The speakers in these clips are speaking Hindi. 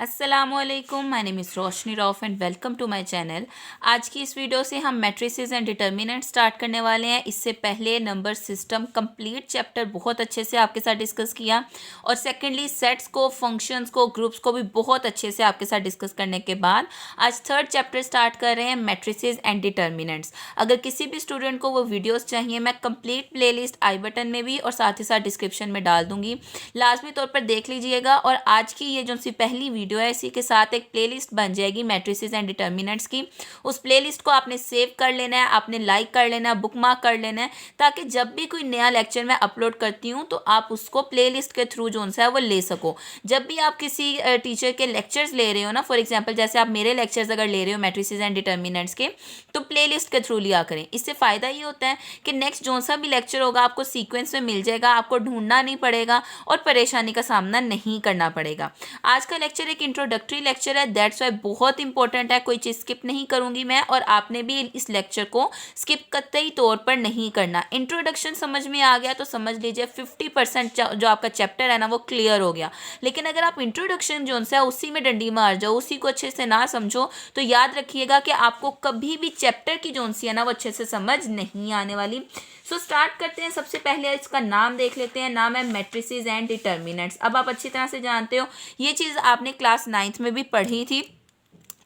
अस्सलामुअलैकुम, my name is Roshni Rauf and welcome to my channel. आज की इस वीडियो से हम मैट्रिसेस एंड डिटर्मिनेंट स्टार्ट करने वाले हैं। इससे पहले नंबर सिस्टम कंप्लीट चैप्टर बहुत अच्छे से आपके साथ डिस्कस किया और सेकेंडली सेट्स को, फंक्शंस को, ग्रुप्स को भी बहुत अच्छे से आपके साथ डिस्कस करने के बाद आज थर्ड चैप्टर स्टार्ट कर रहे हैं, मैट्रिसेस एंड डिटर्मिनेंट्स। अगर किसी भी स्टूडेंट को वो वीडियोज़ चाहिए, मैं कंप्लीट प्ले लिस्ट आई बटन में भी और साथ ही साथ डिस्क्रिप्शन में डाल दूँगी, लाजमी तौर पर देख लीजिएगा। और आज की ये जो सी पहली वीडियो है, इसी के साथ एक प्लेलिस्ट बन जाएगी मैट्रिसेस एंड डिटर्मिनेंट्स की। उस प्लेलिस्ट को आपने सेव कर लेना है, आपने लाइक कर लेना है, बुकमार्क कर लेना है, ताकि जब भी कोई नया लेक्चर मैं अपलोड करती हूँ तो आप उसको प्लेलिस्ट के थ्रू जो है वो ले सको। जब भी आप किसी टीचर के लेक्चर्स ले रहे हो ना, फॉर एग्जाम्पल जैसे आप मेरे लेक्चर्स अगर ले रहे हो मैट्रिसेस एंड डिटर्मिनेंट्स के, तो प्लेलिस्ट के थ्रू लिया करें। इससे फ़ायदा ये होता है कि नेक्स्ट जो सा भी लेक्चर होगा आपको सीक्वेंस में मिल जाएगा, आपको ढूंढना नहीं पड़ेगा और परेशानी का सामना नहीं करना पड़ेगा। आज का लेक्चर एक इंट्रोडक्टरी लेक्चर है, दैट्स वाई बहुत इंपॉर्टेंट है, कोई चीज़ स्किप नहीं करूंगी मैं, और आपने भी इस लेक्चर को स्किप कतई तौर पर नहीं करना। इंट्रोडक्शन समझ में आ गया तो समझ लीजिए 50% जो आपका चैप्टर है ना वो क्लियर हो गया। लेकिन अगर आप इंट्रोडक्शन जो है उसी में डंडी मार जाओ, उसी को अच्छे से ना समझो, तो याद रखिएगा कि आपको कभी भी चैप्टर की जो सी है ना वो अच्छे से समझ नहीं आने वाली। सो स्टार्ट करते हैं। सबसे पहले इसका नाम देख लेते हैं, नाम है मैट्रिसेस एंड डिटर्मिनेंट्स। अब आप अच्छी तरह से जानते हो, ये चीज़ आपने क्लास 9th में भी पढ़ी थी।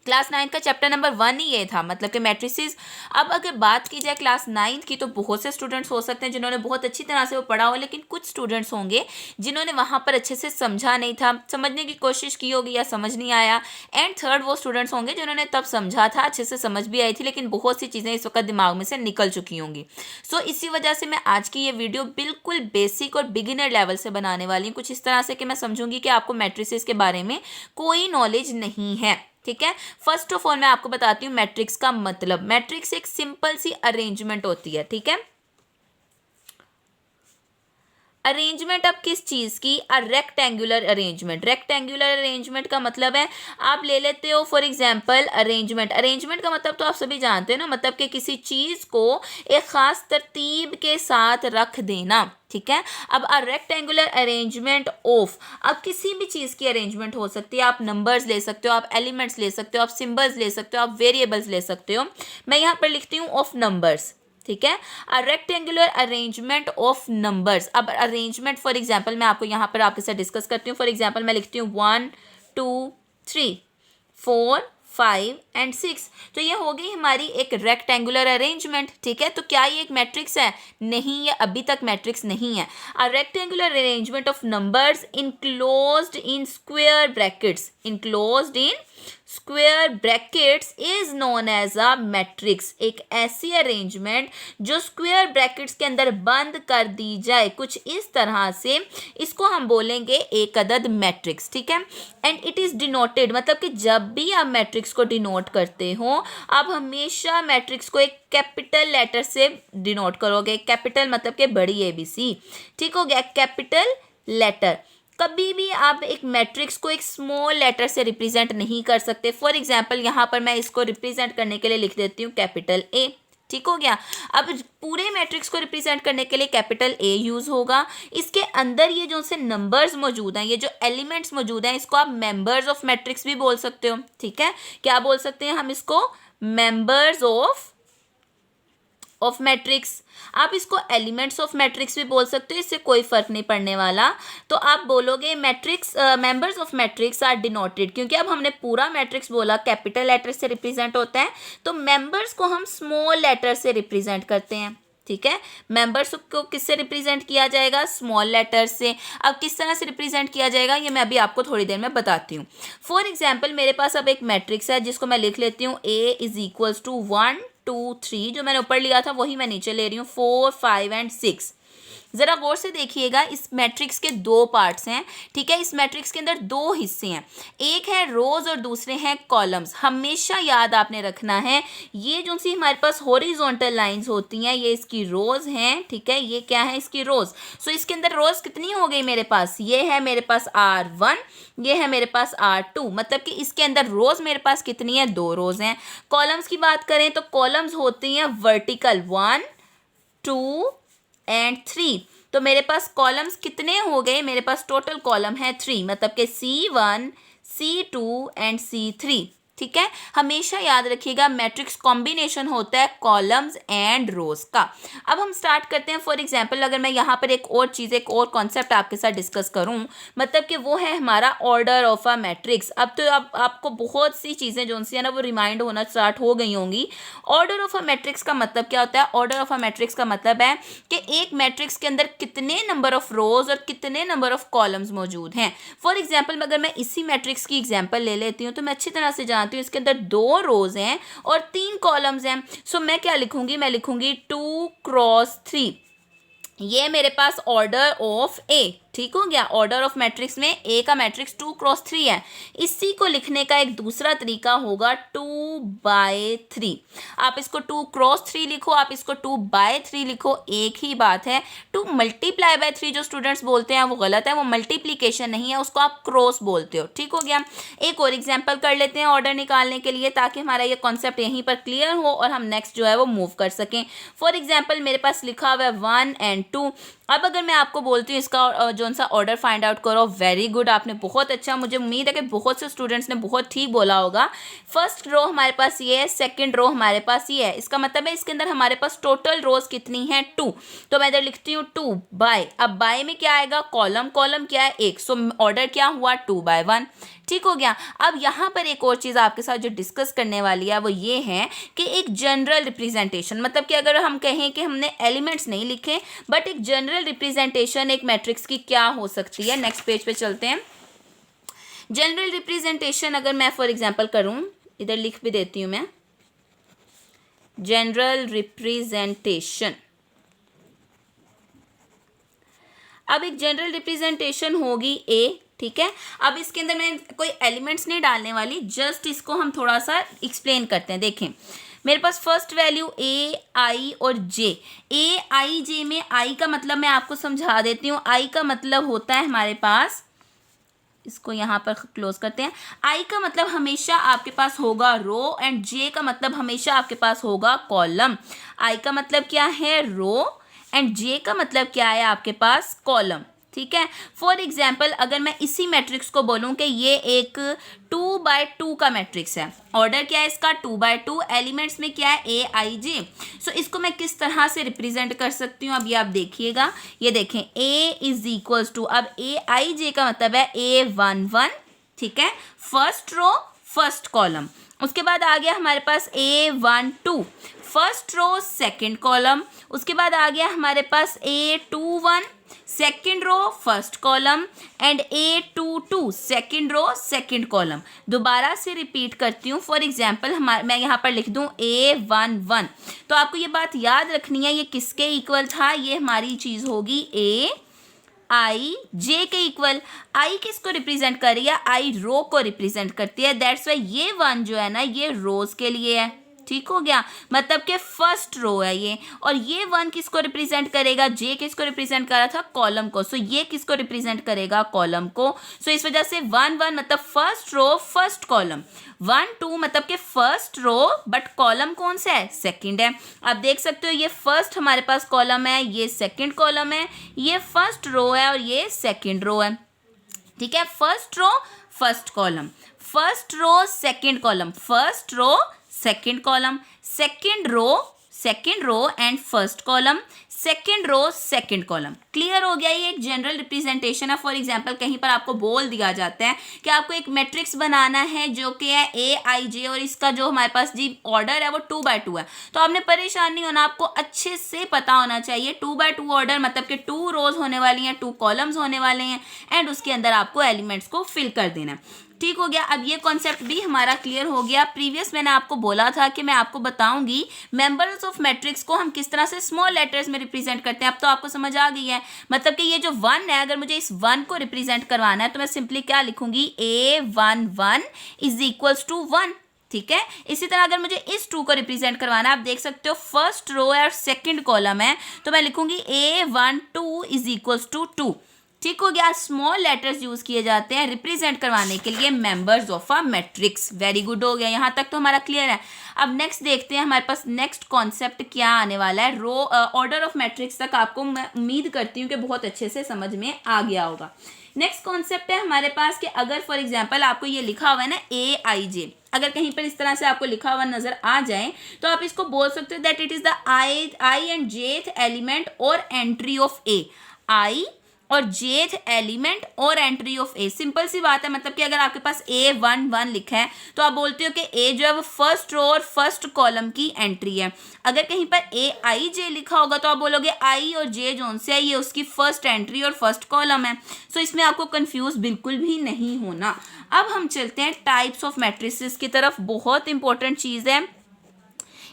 क्लास 9 का चैप्टर नंबर 1 ही ये था, मतलब कि मैट्रिसेस। अब अगर बात की जाए क्लास 9 की, तो बहुत से स्टूडेंट्स हो सकते हैं जिन्होंने बहुत अच्छी तरह से वो पढ़ा हो, लेकिन कुछ स्टूडेंट्स होंगे जिन्होंने वहाँ पर अच्छे से समझा नहीं था, समझने की कोशिश की होगी या समझ नहीं आया। एंड थर्ड वो स्टूडेंट्स होंगे जिन्होंने तब समझा था, अच्छे से समझ भी आई थी, लेकिन बहुत सी चीज़ें इस वक्त दिमाग में से निकल चुकी होंगी। सो इसी वजह से मैं आज की ये वीडियो बिल्कुल बेसिक और बिगिनर लेवल से बनाने वाली हूँ, कुछ इस तरह से कि मैं समझूंगी कि आपको मैट्रिसेस के बारे में कोई नॉलेज नहीं है। ठीक है, फर्स्ट ऑफ ऑल मैं आपको बताती हूँ मैट्रिक्स का मतलब। मैट्रिक्स एक सिंपल सी अरेंजमेंट होती है। ठीक है, अरेंजमेंट अब किस चीज़ की? Rectangular arrangement. रेक्टेंगुलर अरेंजमेंट का मतलब है, आप ले लेते हो फॉर एग्जांपल अरेंजमेंट। अरेंजमेंट का मतलब तो आप सभी जानते हो ना, मतलब कि किसी चीज़ को एक ख़ास तरतीब के साथ रख देना। ठीक है, अब अ रेक्टेंगुलर अरेंजमेंट ऑफ, अब किसी भी चीज़ की अरेंजमेंट हो सकती है। आप नंबर्स ले सकते हो, आप एलिमेंट्स ले सकते हो, आप सिंबल्स ले सकते हो, आप वेरिएबल्स ले सकते हो। मैं यहाँ पर लिखती हूँ ऑफ नंबर्स। ठीक है, a rectangular arrangement of numbers. अब अरेंजमेंट फॉर एग्जांपल मैं आपको यहाँ पर आपके साथ डिस्कस करती हूँ। फॉर एग्जांपल मैं लिखती हूँ 1 2 3 4 5 एंड 6, तो ये हो गई हमारी एक रेक्टेंगुलर अरेंजमेंट। ठीक है, तो क्या ये एक मैट्रिक्स है? नहीं, ये अभी तक मैट्रिक्स नहीं है। A rectangular arrangement of numbers enclosed in square brackets, enclosed in square brackets is known as a matrix. एक ऐसी अरेंजमेंट जो स्क्वायर ब्रैकेट्स के अंदर बंद कर दी जाए, कुछ इस तरह से, इसको हम बोलेंगे एक अदद मैट्रिक्स। ठीक है, एंड इट इज डिनोटेड, मतलब कि जब भी आप मैट्रिक्स को डिनोट करते हो, आप हमेशा मैट्रिक्स को एक कैपिटल लेटर से डिनोट करोगे। कैपिटल मतलब कि बड़ी ABC। ठीक हो गया, कैपिटल लेटर। कभी भी आप एक मैट्रिक्स को एक स्मॉल लेटर से रिप्रेजेंट नहीं कर सकते। फॉर एग्जाम्पल यहाँ पर मैं इसको रिप्रेजेंट करने के लिए लिख देती हूँ कैपिटल A। ठीक हो गया, अब पूरे मैट्रिक्स को रिप्रेजेंट करने के लिए कैपिटल A यूज होगा। इसके अंदर ये जो से नंबर्स मौजूद हैं, ये जो एलिमेंट्स मौजूद हैं, इसको आप मेंबर्स ऑफ मैट्रिक्स भी बोल सकते हो। ठीक है, क्या बोल सकते हैं हम इसको? Members of matrix. आप इसको एलिमेंट्स ऑफ मैट्रिक्स भी बोल सकते हो, इससे कोई फर्क नहीं पड़ने वाला। तो आप बोलोगे matrix, members of matrix are denoted, क्योंकि अब हमने पूरा मैट्रिक्स बोला कैपिटल लेटर से रिप्रेजेंट होता है, तो मेंबर्स को हम स्मॉल लेटर से रिप्रेजेंट करते हैं। ठीक है, मेंबर्स को किससे रिप्रेजेंट किया जाएगा? स्मॉल लेटर से। अब किस तरह से रिप्रेजेंट किया जाएगा ये मैं अभी आपको थोड़ी देर में बताती हूँ। फॉर एग्जाम्पल मेरे पास अब एक मैट्रिक्स है जिसको मैं लिख लेती हूँ A इज इक्वल्स टू 1 2 3, जो मैंने ऊपर लिया था वही मैं नीचे ले रही हूँ, 4 5 एंड 6। जरा गौर से देखिएगा, इस मैट्रिक्स के दो पार्ट्स हैं। ठीक है, इस मैट्रिक्स के अंदर दो हिस्से हैं, एक है रोज और दूसरे हैं कॉलम्स। हमेशा याद आपने रखना है, ये जो सी हमारे पास हॉरिजॉन्टल लाइंस होती हैं ये इसकी रोज हैं। ठीक है, ये क्या है? इसकी रोज। सो इसके अंदर रोज कितनी हो गई मेरे पास? ये है मेरे पास R1, ये है मेरे पास R2, मतलब कि इसके अंदर रोज मेरे पास कितनी है? 2 रोज हैं। कॉलम्स की बात करें तो कॉलम्स होती हैं वर्टिकल, 1 2 एंड 3। तो मेरे पास कॉलम्स कितने हो गए? मेरे पास टोटल कॉलम है 3, मतलब कि C1 C2 एंड C3। ठीक है, हमेशा याद रखिएगा मैट्रिक्स कॉम्बिनेशन होता है कॉलम्स एंड रोज का। अब हम स्टार्ट करते हैं। फॉर एग्जांपल अगर मैं यहाँ पर एक और चीज़, एक और कॉन्सेप्ट आपके साथ डिस्कस करूँ, मतलब कि वो है हमारा ऑर्डर ऑफ अ मैट्रिक्स। अब तो आपको बहुत सी चीज़ें जो सी है ना वो रिमाइंड होना स्टार्ट हो गई होंगी। ऑर्डर ऑफ अ मैट्रिक्स का मतलब क्या होता है? ऑर्डर ऑफ अ मैट्रिक्स का मतलब है कि एक मैट्रिक्स के अंदर कितने नंबर ऑफ रोज और कितने नंबर ऑफ कॉलम्स मौजूद हैं। फॉर एग्जाम्पल अगर मैं इसी मैट्रिक्स की एग्जाम्पल ले लेती हूँ तो मैं अच्छी तरह से जानती हूँ इसके अंदर 2 रोज हैं और 3 कॉलम्स हैं। सो मैं क्या लिखूंगी? मैं लिखूंगी 2 क्रॉस 3। ये मेरे पास ऑर्डर ऑफ ए, ठीक हो गया। ऑर्डर ऑफ मैट्रिक्स में ए का मैट्रिक्स 2 क्रॉस 3 है। इसी को लिखने का एक दूसरा तरीका होगा 2/3। आप इसको 2 क्रॉस 3 लिखो, आप इसको 2/3 लिखो, एक ही बात है। 2 मल्टीप्लाई बाय 3 जो स्टूडेंट्स बोलते हैं वो गलत है, वो मल्टीप्लीकेशन नहीं है, उसको आप क्रॉस बोलते हो। ठीक हो गया। एक और एग्जाम्पल कर लेते हैं ऑर्डर निकालने के लिए, ताकि हमारा ये कॉन्सेप्ट यहीं पर क्लियर हो और हम नेक्स्ट जो है वो मूव कर सकें। फॉर एग्जाम्पल मेरे पास लिखा हुआ है 1 एंड 2। अब अगर मैं आपको बोलती हूँ इसका जो सा ऑर्डर फाइंड आउट करो, वेरी गुड, आपने बहुत अच्छा, मुझे उम्मीद है कि बहुत से स्टूडेंट्स ने बहुत ठीक बोला होगा। फर्स्ट रो हमारे पास ये है, सेकंड रो हमारे पास ये है। इसका मतलब है इसके अंदर हमारे पास टोटल रोज कितनी है? 2। तो मैं इधर लिखती हूँ 2 बाय, अब बाय में क्या आएगा? कॉलम, कॉलम क्या है? 1। सो ऑर्डर क्या हुआ? 2/1। ठीक हो गया। अब यहाँ पर एक और चीज़ आपके साथ जो डिस्कस करने वाली है वो ये है कि एक जनरल रिप्रेजेंटेशन, मतलब कि अगर हम कहें कि हमने एलिमेंट्स नहीं लिखे बट एक जनरल रिप्रेजेंटेशन एक मैट्रिक्स की क्या हो सकती है। नेक्स्ट पेज पे चलते हैं। जनरल रिप्रेजेंटेशन अगर मैं फॉर एग्जांपल करूँ, इधर लिख भी देती हूँ मैं, जनरल रिप्रेजेंटेशन। अब एक जनरल रिप्रेजेंटेशन होगी ए, ठीक है। अब इसके अंदर मैं कोई एलिमेंट्स नहीं डालने वाली, जस्ट इसको हम थोड़ा सा एक्सप्लेन करते हैं। देखें मेरे पास फर्स्ट वैल्यू ए, आई और जे। ए, आई, जे में आई का मतलब मैं आपको समझा देती हूँ। आई का मतलब होता है हमारे पास, इसको यहाँ पर क्लोज करते हैं। आई का मतलब हमेशा आपके पास होगा रो एंड जे का मतलब हमेशा आपके पास होगा कॉलम। आई का मतलब क्या है? रो एंड जे का मतलब क्या है? आपके पास कॉलम। ठीक है। फॉर एग्जाम्पल अगर मैं इसी मैट्रिक्स को बोलूं कि ये एक 2/2 का मैट्रिक्स है, ऑर्डर क्या है इसका? 2/2, एलिमेंट्स में क्या है? ए, आई, जे। सो इसको मैं किस तरह से रिप्रेजेंट कर सकती हूँ? अब ये आप देखिएगा, ये देखें A इज इक्वल्स टू, अब ए, आई, जे का मतलब है A11, ठीक है, फर्स्ट रो फर्स्ट कॉलम। उसके बाद आ गया हमारे पास A12, first row second column. उसके बाद आ गया हमारे पास A21, second row first column and A22, second row second column. दोबारा से रिपीट करती हूँ। फॉर एग्जाम्पल मैं यहाँ पर लिख दूँ A11, तो आपको ये बात याद रखनी है ये किसके इक्वल था? ये हमारी चीज़ होगी A, आई, जे के इक्वल। आई किसको रिप्रेजेंट कर रही है? आई रो को रिप्रेजेंट करती है, दैट्स वाई ये 1 जो है ना ये रोज के लिए है। ठीक हो गया, मतलब कि फर्स्ट रो है ये। और ये 1 किसको रिप्रेजेंट करेगा? जे किसको रिप्रेजेंट कर रहा था? कॉलम को। सो ये किसको रिप्रेजेंट करेगा? कॉलम को। सो इस वजह से 1 1 मतलब फर्स्ट रो फर्स्ट कॉलम, 1 2 मतलब कि फर्स्ट रो बट कॉलम कौन सा है? सेकंड है। आप देख सकते हो ये फर्स्ट हमारे पास कॉलम है, ये सेकंड कॉलम है, ये फर्स्ट रो है और ये सेकंड रो है। ठीक है, first row first column, first row second column, first row second column, second row and first column, second row second column. Clear हो गया? ये एक जनरल रिप्रेजेंटेशन है। फॉर एग्जांपल कहीं पर आपको बोल दिया जाता है कि आपको एक मैट्रिक्स बनाना है जो कि है ए, आई, जे और इसका जो हमारे पास जी ऑर्डर है वो 2/2 है, तो आपने परेशान नहीं होना, आपको अच्छे से पता होना चाहिए 2/2 ऑर्डर मतलब कि 2 रोज होने वाली हैं, 2 कॉलम्स होने वाले हैं एंड उसके अंदर आपको एलिमेंट्स को फिल कर देना है। ठीक हो गया। अब ये कॉन्सेप्ट भी हमारा क्लियर हो गया। प्रीवियस मैंने आपको बोला था कि मैं आपको बताऊंगी मेंबर्स ऑफ मैट्रिक्स को हम किस तरह से स्मॉल लेटर्स में रिप्रेजेंट करते हैं। अब तो आपको समझ आ गई है, मतलब कि ये जो 1 है, अगर मुझे इस 1 को रिप्रेजेंट करवाना है तो मैं सिंपली क्या लिखूंगी? A11 is equals to 1। ठीक है, इसी तरह अगर मुझे इस 2 को रिप्रेजेंट करवाना है, आप देख सकते हो फर्स्ट रो है और सेकंड कॉलम है, तो मैं लिखूंगी A12 इज इक्वल्स टू 2। ठीक हो गया। स्मॉल लेटर्स यूज किए जाते हैं रिप्रेजेंट करवाने के लिए members of a matrix. Very good, हो गया, यहाँ तक तो हमारा क्लियर है। अब नेक्स्ट देखते हैं हमारे पास नेक्स्ट कॉन्सेप्ट क्या आने वाला है। ऑर्डर ऑफ मैट्रिक्स तक आपको मैं उम्मीद करती हूँ कि बहुत अच्छे से समझ में आ गया होगा। नेक्स्ट कॉन्सेप्ट है हमारे पास कि अगर फॉर एग्जांपल आपको ये लिखा हुआ है ना AIJ, अगर कहीं पर इस तरह से आपको लिखा हुआ नजर आ जाए तो आप इसको बोल सकते हो that it is the I and जेथ एलिमेंट और एंट्री ऑफ ए, आई और जेथ एलिमेंट और एंट्री ऑफ ए। सिंपल सी बात है, मतलब कि अगर आपके पास A11 लिखा है तो आप बोलते हो कि ए जो है वो फर्स्ट रो और फर्स्ट कॉलम की एंट्री है। अगर कहीं पर AIJ लिखा होगा तो आप बोलोगे आई और जे जोन से है ये उसकी फर्स्ट एंट्री और फर्स्ट कॉलम है। सो इसमें आपको कंफ्यूज बिल्कुल भी नहीं होना। अब हम चलते हैं टाइप्स ऑफ मैट्रिसेस की तरफ। बहुत इंपॉर्टेंट चीज़ है,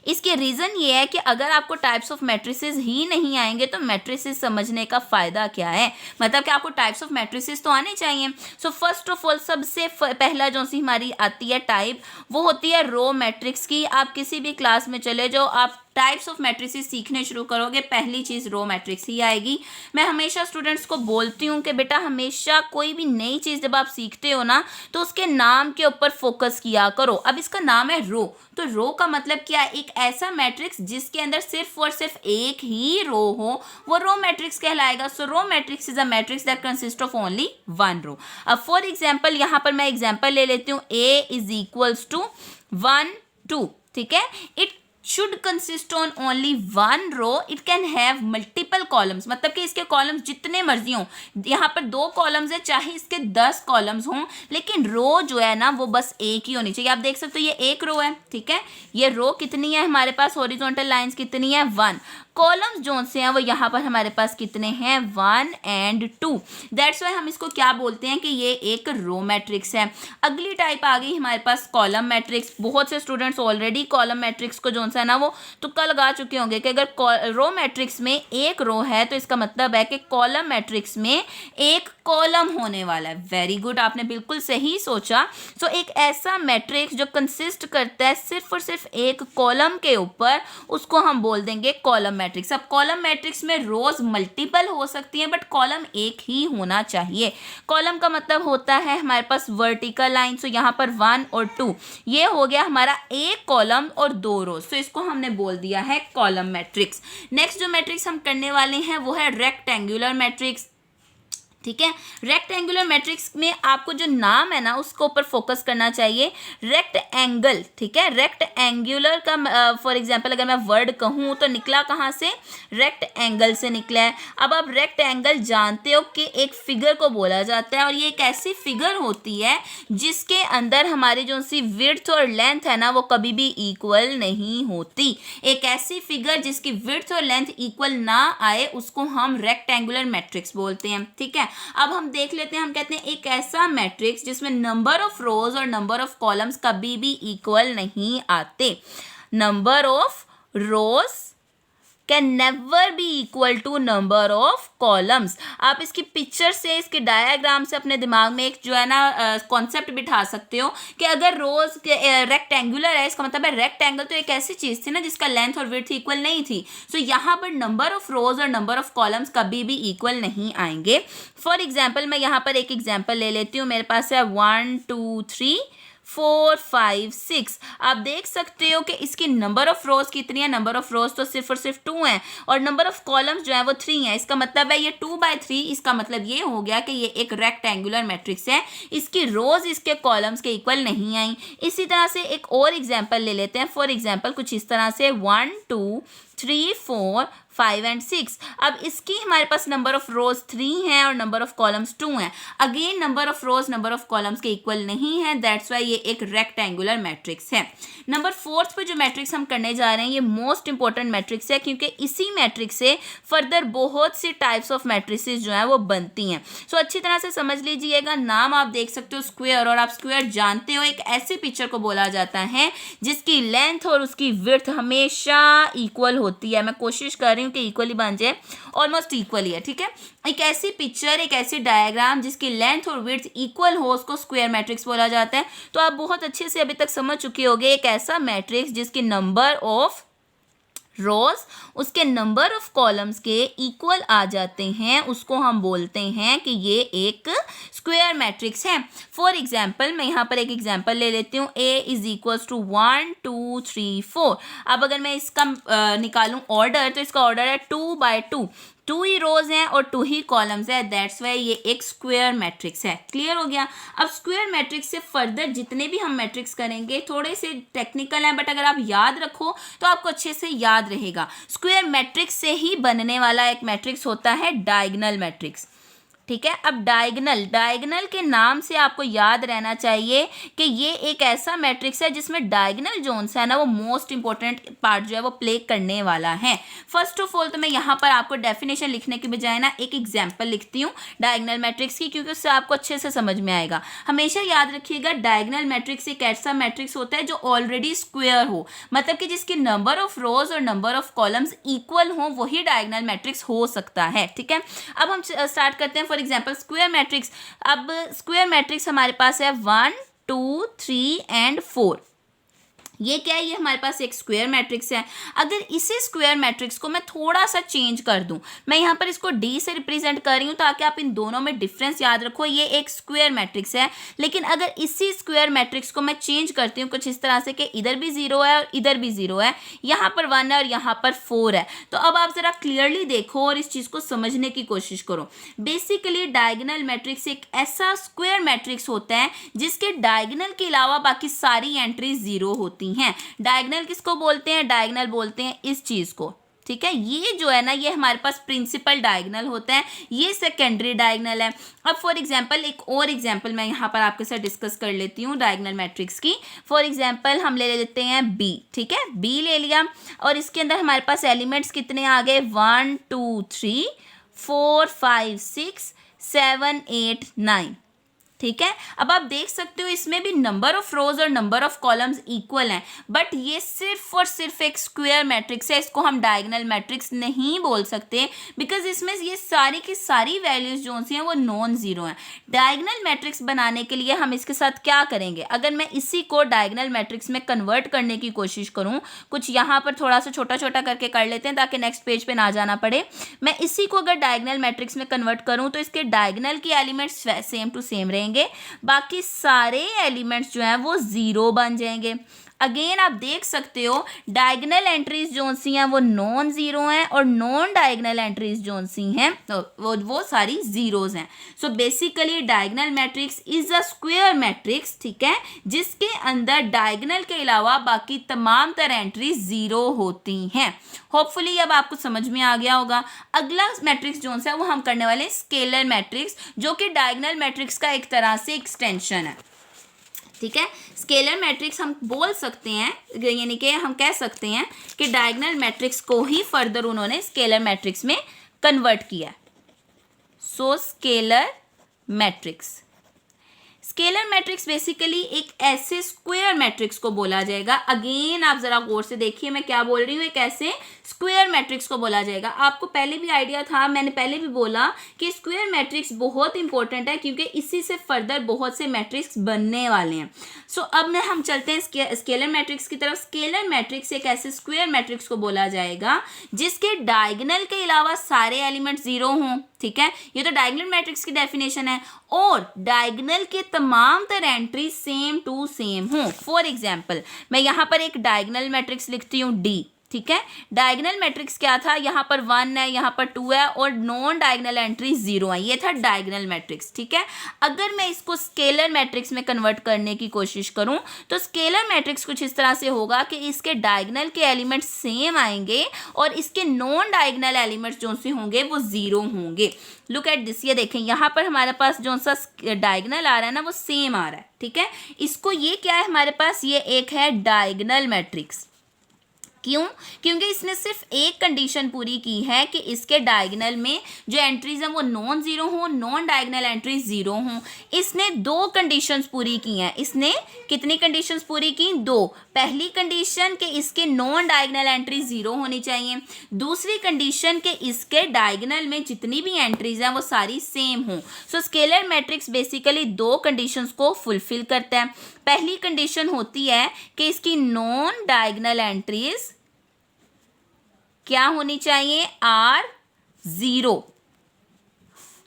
इसके रीज़न ये है कि अगर आपको टाइप्स ऑफ मैट्रिसेस ही नहीं आएंगे तो मैट्रिसेस समझने का फ़ायदा क्या है। मतलब कि आपको टाइप्स ऑफ मैट्रिसेस तो आने चाहिए। सो फर्स्ट ऑफ ऑल सबसे पहला जो सी हमारी आती है टाइप, वो होती है रो मैट्रिक्स की। आप किसी भी क्लास में चले जाओ, आप टाइप्स ऑफ मैट्रिसेस सीखने शुरू करोगे, पहली चीज़ रो मैट्रिक्स ही आएगी। मैं हमेशा स्टूडेंट्स को बोलती हूँ कि बेटा हमेशा कोई भी नई चीज़ जब आप सीखते हो ना तो उसके नाम के ऊपर फोकस किया करो। अब इसका नाम है रो, तो रो का मतलब क्या है? एक ऐसा मैट्रिक्स जिसके अंदर सिर्फ और सिर्फ एक ही रो हो, वो रो मैट्रिक्स कहलाएगा। So row matrix is a matrix that consist of only one row. अब फॉर एग्जाम्पल यहाँ पर मैं एग्जाम्पल ले लेती हूँ, A इज इक्वल्स टू 1 2, ठीक है। It should consist on only one row, it can have multiple columns, मतलब कि इसके कॉलम्स जितने मर्जी हों। यहाँ पर 2 कॉलम्स है, चाहे इसके 10 कॉलम्स हों, लेकिन रो जो है ना वो बस एक ही होनी चाहिए। आप देख सकते हो ये एक रो है, ठीक है। ये रो कितनी है हमारे पास, हॉरिजॉन्टल लाइंस कितनी है 1, कॉलम्स जो से हैं वो यहाँ पर हमारे पास कितने हैं 1 and 2। दैट्स वाई हम इसको क्या बोलते हैं कि ये एक रो मैट्रिक्स है। अगली टाइप आ गई हमारे पास कॉलम मैट्रिक्स। बहुत से स्टूडेंट्स ऑलरेडी कॉलम मैट्रिक्स को जो है ना वो तुक्का लगा चुके होंगे कि अगर रो मैट्रिक्स में एक रो है तो इसका मतलब है कि कॉलम मैट्रिक्स में एक कॉलम होने वाला है। वेरी गुड, आपने बिल्कुल सही सोचा। सो एक ऐसा मैट्रिक्स जो कंसिस्ट करता है सिर्फ और सिर्फ एक कॉलम के ऊपर, उसको हम बोल देंगे कॉलम मैट्रिक्स। अब कॉलम मैट्रिक्स में रोज मल्टीपल हो सकती हैं बट कॉलम एक ही होना चाहिए। कॉलम का मतलब होता है हमारे पास वर्टिकल लाइन। सो यहाँ पर 1 और 2 ये हो गया हमारा एक कॉलम और 2 रोज। सो इसको हमने बोल दिया है कॉलम मैट्रिक्स। नेक्स्ट जो मैट्रिक्स हम करने वाले हैं वो है रेक्टेंगुलर मैट्रिक्स, ठीक है। रेक्टेंगुलर मैट्रिक्स में आपको जो नाम है ना उसको ऊपर फोकस करना चाहिए, रेक्ट एंगल, ठीक है। रेक्ट एंगुलर का फॉर एग्जांपल अगर मैं वर्ड कहूँ तो निकला कहाँ से, रेक्ट एंगल से निकला है। अब आप रेक्ट एंगल जानते हो कि एक फिगर को बोला जाता है और ये एक ऐसी फिगर होती है जिसके अंदर हमारी जो सी विड्थ और लेंथ है ना वो कभी भी इक्वल नहीं होती। एक ऐसी फिगर जिसकी विड्थ और लेंथ इक्वल ना आए उसको हम रेक्टेंगुलर मैट्रिक्स बोलते हैं, ठीक है। अब हम देख लेते हैं, हम कहते हैं एक ऐसा मैट्रिक्स जिसमें नंबर ऑफ रोज और नंबर ऑफ कॉलम्स कभी भी इक्वल नहीं आते। Number of rows can never be equal to number of columns. आप इसकी पिक्चर से, इसके डायग्राम से अपने दिमाग में एक जो है ना कॉन्सेप्ट बिठा सकते हो कि अगर रोज रेक्टेंगुलर है इसका मतलब है रेक्टेंगल तो एक ऐसी चीज थी ना जिसका लेंथ और विड्थ इक्वल नहीं थी। सो यहाँ पर नंबर ऑफ रोज और नंबर ऑफ कॉलम्स कभी भी इक्वल नहीं आएंगे। फॉर एग्जाम्पल मैं यहाँ पर एक एग्जाम्पल ले लेती हूँ। मेरे पास है 1 2 3 4 5 6। आप देख सकते हो कि इसकी नंबर ऑफ रोज कितनी है, नंबर ऑफ रोज तो सिर्फ और सिर्फ 2 है और नंबर ऑफ कॉलम्स जो है वो 3 है। इसका मतलब है ये 2/3, इसका मतलब ये हो गया कि ये एक रेक्टेंगुलर मैट्रिक्स है। इसकी रोज इसके कॉलम्स के इक्वल नहीं आई। इसी तरह से एक और एग्जाम्पल ले लेते हैं। फॉर एग्जाम्पल कुछ इस तरह से 1 2 3 4 5 and 6। अब इसकी हमारे पास नंबर ऑफ रोज 3 है और नंबर ऑफ कॉलम्स 2 हैं। Again number of rose number of columns के इक्वल नहीं है, दैट्स वाई ये एक रेक्टेंगुलर मैट्रिक्स है। नंबर 4 पे जो मैट्रिक्स हम करने जा रहे हैं ये मोस्ट इंपॉर्टेंट मैट्रिक्स है क्योंकि इसी मैट्रिक्स से फर्दर बहुत सी टाइप्स ऑफ मैट्रिसेस जो है वो बनती हैं। सो अच्छी तरह से समझ लीजिएगा। नाम आप देख सकते हो स्क्वायर, और आप स्क्वायर जानते हो एक ऐसी पिक्चर को बोला जाता है जिसकी लेंथ और उसकी विड्थ हमेशा इक्वल होती है। मैं कोशिश कर रही हूँ कि इक्वली बन जाए, ऑलमोस्ट इक्वली है, ठीक है। एक ऐसी पिक्चर, एक ऐसी डायग्राम जिसकी लेंथ और विड्थ इक्वल हो उसको स्क्वायर मैट्रिक्स बोला जाता है। तो आप बहुत अच्छे से अभी तक समझ चुके होंगे एक ऐसा मैट्रिक्स जिसकी नंबर ऑफ रोज उसके नंबर ऑफ कॉलम्स के इक्वल आ जाते हैं उसको हम बोलते हैं कि ये एक स्क्वायर मैट्रिक्स है। फॉर एग्जाम्पल मैं यहाँ पर एक एग्जाम्पल ले लेती हूँ। A is equals to 1 2 3 4। अब अगर मैं इसका निकालूं ऑर्डर तो इसका ऑर्डर है 2/2। 2 ही रोज हैं और 2 ही कॉलम्स है, दैट्स वाई ये एक स्क्वायर मैट्रिक्स है। क्लियर हो गया। अब स्क्वायर मैट्रिक्स से फर्दर जितने भी हम मैट्रिक्स करेंगे थोड़े से टेक्निकल हैं, बट अगर आप याद रखो तो आपको अच्छे से याद रहेगा। स्क्वायर मैट्रिक्स से ही बनने वाला एक मैट्रिक्स होता है डायगोनल मैट्रिक्स। ठीक है। अब डायगोनल के नाम से आपको याद रहना चाहिए कि ये एक ऐसा मैट्रिक्स है जिसमें डायगोनल जोन्स है ना, वो मोस्ट इंपॉर्टेंट पार्ट जो है वो प्ले करने वाला है। फर्स्ट ऑफ ऑल तो मैं यहाँ पर आपको डेफिनेशन लिखने के बजाय ना एक एग्जांपल लिखती हूँ डायगोनल मैट्रिक्स की, क्योंकि उससे आपको अच्छे से समझ में आएगा। हमेशा याद रखिएगा डायगोनल मैट्रिक्स एक ऐसा मैट्रिक्स होता है जो ऑलरेडी स्क्वायर हो, मतलब कि जिसकी नंबर ऑफ रोज और नंबर ऑफ कॉलम्स इक्वल हो, वही डायगोनल मैट्रिक्स हो सकता है। ठीक है। अब हम स्टार्ट करते हैं। For example square matrix. अब स्क्वायर मैट्रिक्स हमारे पास है 1 2 3 एंड 4। ये क्या है? ये हमारे पास एक स्क्वायर मैट्रिक्स है। अगर इसी स्क्वायर मैट्रिक्स को मैं थोड़ा सा चेंज कर दूं, मैं यहाँ पर इसको डी से रिप्रेजेंट कर रही हूँ ताकि आप इन दोनों में डिफरेंस याद रखो। ये एक स्क्वायर मैट्रिक्स है, लेकिन अगर इसी स्क्वायर मैट्रिक्स को मैं चेंज करती हूँ कुछ इस तरह से कि इधर भी 0 है और इधर भी 0 है, यहाँ पर 1 है और यहाँ पर 4 है, तो अब आप जरा क्लियरली देखो और इस चीज़ को समझने की कोशिश करो। बेसिकली डायगोनल मैट्रिक्स एक ऐसा स्क्वायर मैट्रिक्स होता है जिसके डायगोनल के अलावा बाकी सारी एंट्रीज 0 होती हैं। डायगोनल किसको बोलते हैं? डायगोनल बोलते हैं इस चीज को। ठीक है। ये जो है ना, ये हमारे पास प्रिंसिपल डायगोनल होता है, ये सेकेंडरी डायगोनल है। अब फॉर एग्जांपल एक और एग्जांपल मैं यहाँ पर आपके साथ डिस्कस कर लेती हूँ डायगोनल मैट्रिक्स की। फॉर एग्जांपल हम ले लेते हैं बी। ठीक है। बी ले लिया और इसके अंदर हमारे पास एलिमेंट्स कितने आ गए? 1 2 3 4 5 6 7 8 9। ठीक है। अब आप देख सकते हो इसमें भी नंबर ऑफ रोज और नंबर ऑफ कॉलम्स इक्वल हैं, बट ये सिर्फ और सिर्फ एक स्क्वायर मैट्रिक्स है, इसको हम डायगोनल मैट्रिक्स नहीं बोल सकते, बिकॉज इसमें ये सारी की सारी वैल्यूज जो सी हैं वो नॉन जीरो हैं। डायगोनल मैट्रिक्स बनाने के लिए हम इसके साथ क्या करेंगे? अगर मैं इसी को डायगोनल मैट्रिक्स में कन्वर्ट करने की कोशिश करूँ, कुछ यहाँ पर थोड़ा सा छोटा छोटा करके कर लेते हैं ताकि नेक्स्ट पेज पे ना जाना पड़े। मैं इसी को अगर डायगोनल मैट्रिक्स में कन्वर्ट करूँ तो इसके डायगोनल की एलिमेंट्स सेम टू सेम रहेंगे, बाकी सारे एलिमेंट्स जो हैं वो 0 बन जाएंगे। अगेन आप देख सकते हो डायगोनल एंट्रीज जो सी हैं वो नॉन जीरो हैं और नॉन डायगोनल एंट्रीज जो सी हैं वो सारी जीरोज हैं। So basically diagonal matrix is a square matrix. ठीक है। जिसके अंदर डायगोनल के अलावा बाकी तमाम तरह एंट्रीज 0 होती हैं। होपफुली अब आपको समझ में आ गया होगा। अगला मैट्रिक्स जो है वो हम करने वाले स्केलर मैट्रिक्स, जो कि डायगोनल मैट्रिक्स का एक तरह से एक्सटेंशन है। ठीक है। स्केलर मैट्रिक्स हम बोल सकते हैं, यानी कि हम कह सकते हैं कि डायगोनल मैट्रिक्स को ही फर्दर उन्होंने स्केलर मैट्रिक्स में कन्वर्ट किया। So scalar matrix, scalar matrix basically एक ऐसे स्क्वायर मैट्रिक्स को बोला जाएगा। अगेन आप जरा गौर से देखिए मैं क्या बोल रही हूँ, एक ऐसे स्क्वायर मैट्रिक्स को बोला जाएगा। आपको पहले भी आइडिया था, मैंने पहले भी बोला कि स्क्वायर मैट्रिक्स बहुत इंपॉर्टेंट है क्योंकि इसी से फर्दर बहुत से मैट्रिक्स बनने वाले हैं। सो अब हम चलते हैं स्केलर मैट्रिक्स की तरफ। स्केलर मैट्रिक्स एक ऐसे स्क्वायर मैट्रिक्स को बोला जाएगा जिसके डायगोनल के अलावा सारे एलिमेंट 0 हों। ठीक है। ये तो डायगोनल मैट्रिक्स की डेफिनेशन है, और डायगोनल के तमाम तरह एंट्री सेम टू सेम हो। फॉर एग्जाम्पल मैं यहाँ पर एक डायगोनल मैट्रिक्स लिखती हूँ डी। ठीक है। डायगोनल मैट्रिक्स क्या था? यहाँ पर 1 है, यहाँ पर 2 है और नॉन डायगोनल एंट्री 0 है। ये था डायगोनल मैट्रिक्स। ठीक है। अगर मैं इसको स्केलर मैट्रिक्स में कन्वर्ट करने की कोशिश करूँ तो स्केलर मैट्रिक्स कुछ इस तरह से होगा कि इसके डायगोनल के एलिमेंट्स सेम आएंगे और इसके नॉन डायगोनल एलिमेंट्स जो से होंगे वो 0 होंगे। लुक एट दिस, ये देखें यहाँ पर हमारे पास जो सा डायगोनल आ रहा है ना वो सेम आ रहा है। ठीक है। इसको ये क्या है हमारे पास? ये एक है डायगोनल मैट्रिक्स। क्यों? क्योंकि इसने सिर्फ एक कंडीशन पूरी की है कि इसके डायगोनल में जो एंट्रीज हैं वो नॉन जीरो हों, नॉन डायगोनल एंट्रीज 0 हों। इसने 2 कंडीशंस पूरी की हैं। इसने कितनी कंडीशंस पूरी की? 2। पहली कंडीशन कि इसके नॉन डायगोनल एंट्रीज 0 होनी चाहिए। दूसरी कंडीशन कि इसके डायगोनल में जितनी भी एंट्रीज हैं वो सारी सेम हों। So scalar matrix basically 2 conditions को फुलफिल करता है। पहली कंडीशन होती है कि इसकी नॉन डायगोनल एंट्रीज क्या होनी चाहिए? आर 0।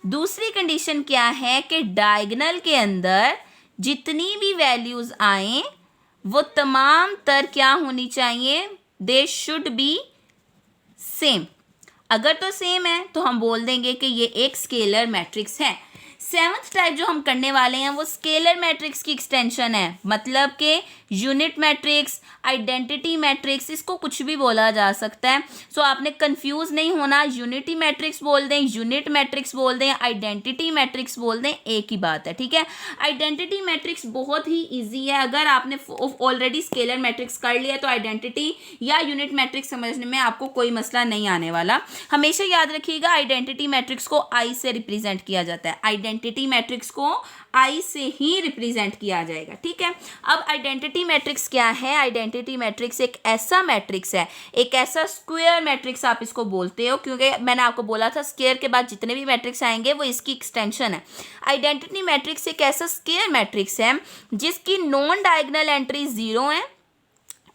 दूसरी कंडीशन क्या है कि डायगोनल के अंदर जितनी भी वैल्यूज आए वो तमाम तर क्या होनी चाहिए? They should be same. अगर तो सेम है तो हम बोल देंगे कि ये एक स्केलर मैट्रिक्स है। सेवंथ टाइप जो हम करने वाले हैं वो स्केलर मैट्रिक्स की एक्सटेंशन है, मतलब कि यूनिट मैट्रिक्स, आइडेंटिटी मैट्रिक्स, इसको कुछ भी बोला जा सकता है। सो आपने कंफ्यूज नहीं होना, यूनिटी मैट्रिक्स बोल दें, यूनिट मैट्रिक्स बोल दें, आइडेंटिटी मैट्रिक्स बोल दें, एक ही बात है, ठीक है। आइडेंटिटी मैट्रिक्स बहुत ही ईजी है, अगर आपने ऑलरेडी स्केलर मैट्रिक्स कर लिया तो आइडेंटिटी या यूनिट मैट्रिक्स समझने में आपको कोई मसला नहीं आने वाला। हमेशा याद रखिएगा आइडेंटिटी मैट्रिक्स को आई से रिप्रेजेंट किया जाता है, आइडेंटिटी मैट्रिक्स को आई से ही रिप्रेजेंट किया जाएगा, ठीक है। अब आइडेंटिटी मैट्रिक्स क्या है? आइडेंटिटी मैट्रिक्स एक ऐसा मैट्रिक्स है, एक ऐसा स्क्वायर मैट्रिक्स आप इसको बोलते हो, क्योंकि मैंने आपको बोला था स्क्वायर के बाद जितने भी मैट्रिक्स आएंगे वो इसकी एक्सटेंशन है। आइडेंटिटी मैट्रिक्स एक ऐसा स्क्वायर मैट्रिक्स है जिसकी नॉन डायगोनल एंट्री 0 है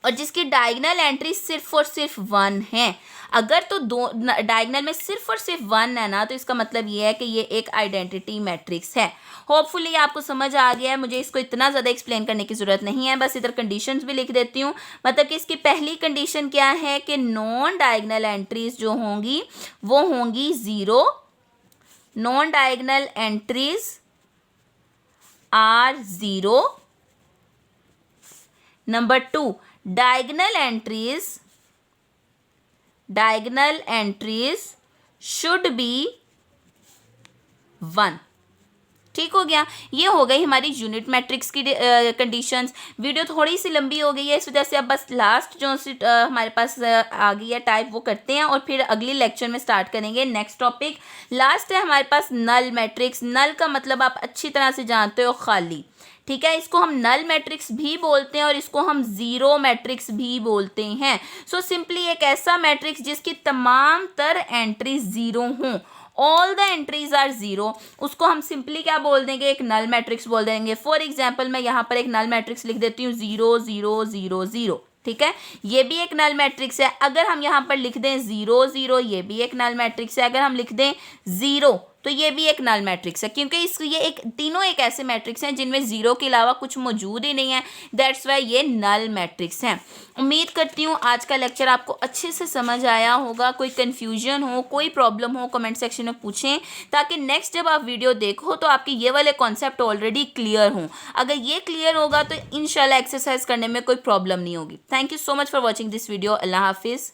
और जिसकी डायगोनल एंट्री सिर्फ और सिर्फ 1 है। अगर तो दो डायगोनल में सिर्फ और सिर्फ 1 है ना, तो इसका मतलब ये है कि ये एक आइडेंटिटी मैट्रिक्स है। होपफुली आपको समझ आ गया है, मुझे इसको इतना ज़्यादा एक्सप्लेन करने की ज़रूरत नहीं है, बस इधर कंडीशंस भी लिख देती हूँ। मतलब कि इसकी पहली कंडीशन क्या है कि नॉन डायगोनल एंट्रीज जो होंगी वो होंगी 0, non diagonal entries are 0। Number 2, diagonal entries should be 1। ठीक हो गया, ये हो गई हमारी यूनिट मैट्रिक्स की कंडीशंस। वीडियो थोड़ी सी लंबी हो गई है, इस वजह से अब बस लास्ट जो हमारे पास आ गई है टाइप वो करते हैं और फिर अगली लेक्चर में स्टार्ट करेंगे नेक्स्ट टॉपिक। लास्ट है हमारे पास नल मैट्रिक्स। नल का मतलब आप अच्छी तरह से जानते हो, खाली, ठीक है। इसको हम नल मैट्रिक्स भी बोलते हैं और इसको हम जीरो मैट्रिक्स भी बोलते हैं। सो सिंपली एक ऐसा मैट्रिक्स जिसकी तमाम तर एंट्री 0 हों, ऑल द एंट्रीज आर 0, उसको हम सिंपली क्या बोल देंगे? एक नल मैट्रिक्स बोल देंगे। फॉर एग्जाम्पल मैं यहाँ पर एक नल मैट्रिक्स लिख देती हूँ 0 0 0 0, ठीक है। ये भी एक नल मैट्रिक्स है। अगर हम यहाँ पर लिख दें 0 0, ये भी एक नल मैट्रिक्स है। अगर हम लिख दें 0 तो ये भी एक नल मैट्रिक्स है, क्योंकि ये एक तीनों एक ऐसे मैट्रिक्स हैं जिनमें 0 के अलावा कुछ मौजूद ही नहीं है। दैट्स वाई ये नल मैट्रिक्स हैं। उम्मीद करती हूँ आज का लेक्चर आपको अच्छे से समझ आया होगा। कोई कन्फ्यूजन हो, कोई प्रॉब्लम हो, कमेंट सेक्शन में पूछें, ताकि नेक्स्ट जब आप वीडियो देखो तो आपके ये वाले कॉन्सेप्ट ऑलरेडी क्लियर हों। अगर ये क्लियर होगा तो इंशाल्लाह एक्सरसाइज करने में कोई प्रॉब्लम नहीं होगी। Thank you so much for watching this video. अल्लाह हाफिज़।